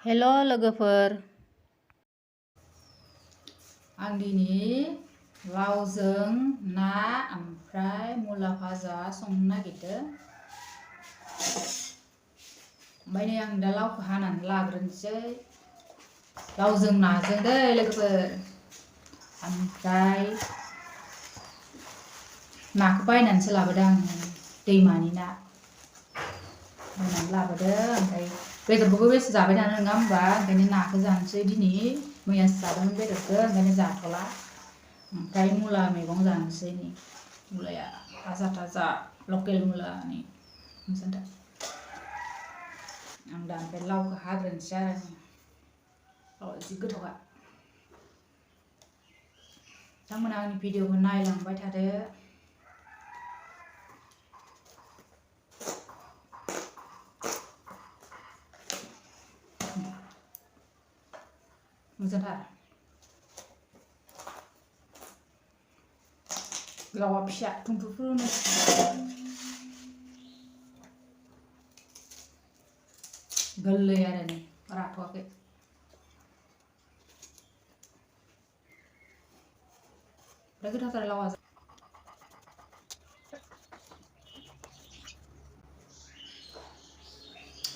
हेल' लोगोफोर, आं दिनै लावजों ना ओमफ्राय मुला भाजा संनो नागिरदों। ओमफ्राय नै आं दा लावखौ हानानै लाग्रोनोसै। लावजों नाजों दै लोगोफोर। ओमफ्राय नाखौ बायनानैसो लाबोदों आं, दैमानि ना बायनानै लाबोदों। ओमफ्राय बेदरखौबो बेसे जाबाय थानो नङा होमबा, ओंखायनो नाखौ जानोसै दिनै। मैयासो जादोंमोन बेदरखौ, ओंखायनो जाथ'ला। ओमफ्राय मुला मैगं जानोसै। नै मुलाया थाजा थाजा लकेल मुलानि मोजांथार। आं दा ओमफ्राय लावखौ हाग्रोनोसै आरो लावआ जि गोथावखा। नोंथांमोना आंनि भिडिअखौ नायलांबाय थादो। मोजांथार। लावआ फिसा थुमफ्रुफ्रुनो गोरलै आरो नै राथ'वाखै। बिराद गोथावथार लावआ।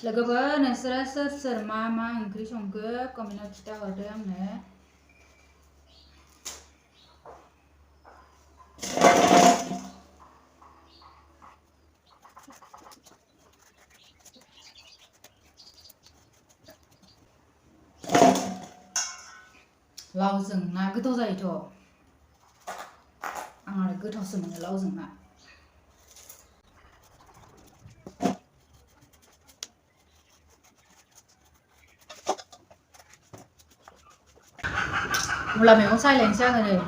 लोगोफोर, नोंसोरो सोर सोर मा मा ओंख्रि संखो कमेन्टआव खिन्थाहरदो आंनो। लावजों ना गोथाव जायोथ'। आं आरो गोथावसो मोनो लावजों ना। मुला मैगं सायलायनोसै आङो नै।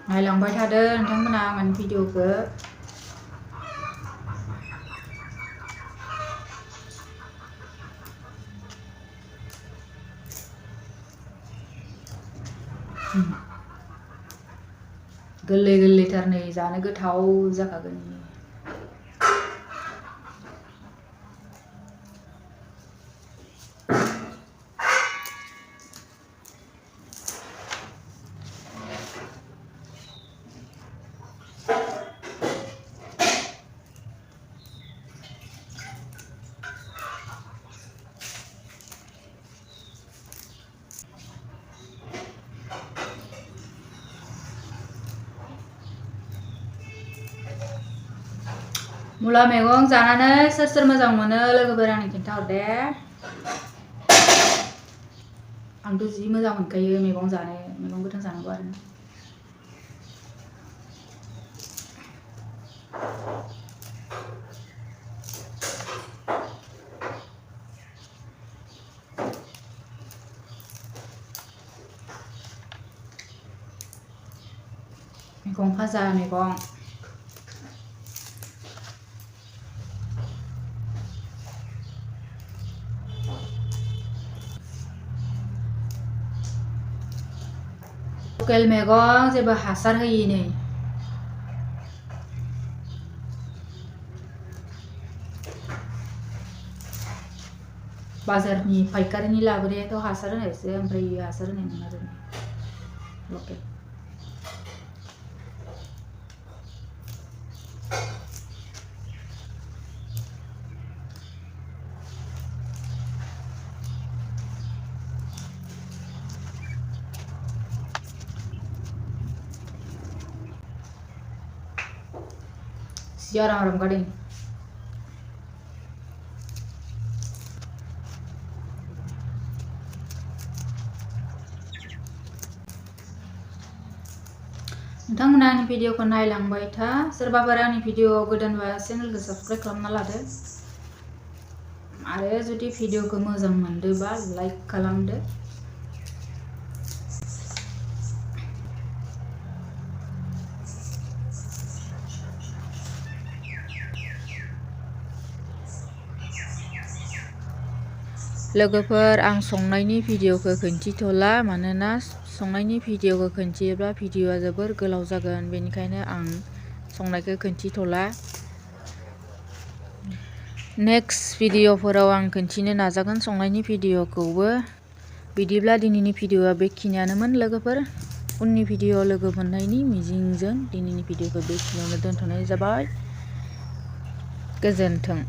नायलांबाय थादो नोंथांमोना आंनि भिडिअखौ। गोरलै गोरलैथार, नै जानो गोथाव जाखागोन। मुला मैगं जानानै सोर सोर मोजां मोनो लोगोफोर आंनो खिन्थाहर दे। आंथ' जि मोजां मोनखायो मैगं जानो, मैगं गोथां जानांगौ आरो। मैगं भाजा मैगं। लकेल मैगं, जेबो हासार होयि नै। बाजारनि फायखारिनि लाबोनायाथ' हासार होनायसो, ओमफ्राय हासार होनाय नङा आरो लकेल। जि आराम आराम गादों। नोंथांमोना आंनि भिडिअखौ नायलांबाय था। सोरबाफोर आंनि भिडिअ गोदानबा चेनेलखौ साबस्क्राइब खालामना लादो। आरो जुदि भिडिअखौ मोजां मोनदोंबा लाइक खालामदो। लोगोफोर, आं संनायनि भिडिअखौ खिन्थिथ'ला, मानोना संनायनि भिडिअखौ खिन्थियोब्ला भिडिअआ जोबोर गोलाव जागोन, बेनिखायनो आं संनायखौ खिन्थिथ'ला। नेक्स्ट भिडिअफोराव आं खोन्थिनो नाजागोन संनायनि भिडिअखौबो। बिदिब्ला दिनैनि भिडिअआ बेखिनियानोमोन लोगोफोर। उननि भिडिअ लोगो मोननायनि मिजिंजों दिनैनि भिडिअखौ बेखिनियावनो दोनथ'नाय जाबाय। गोजोन्थों।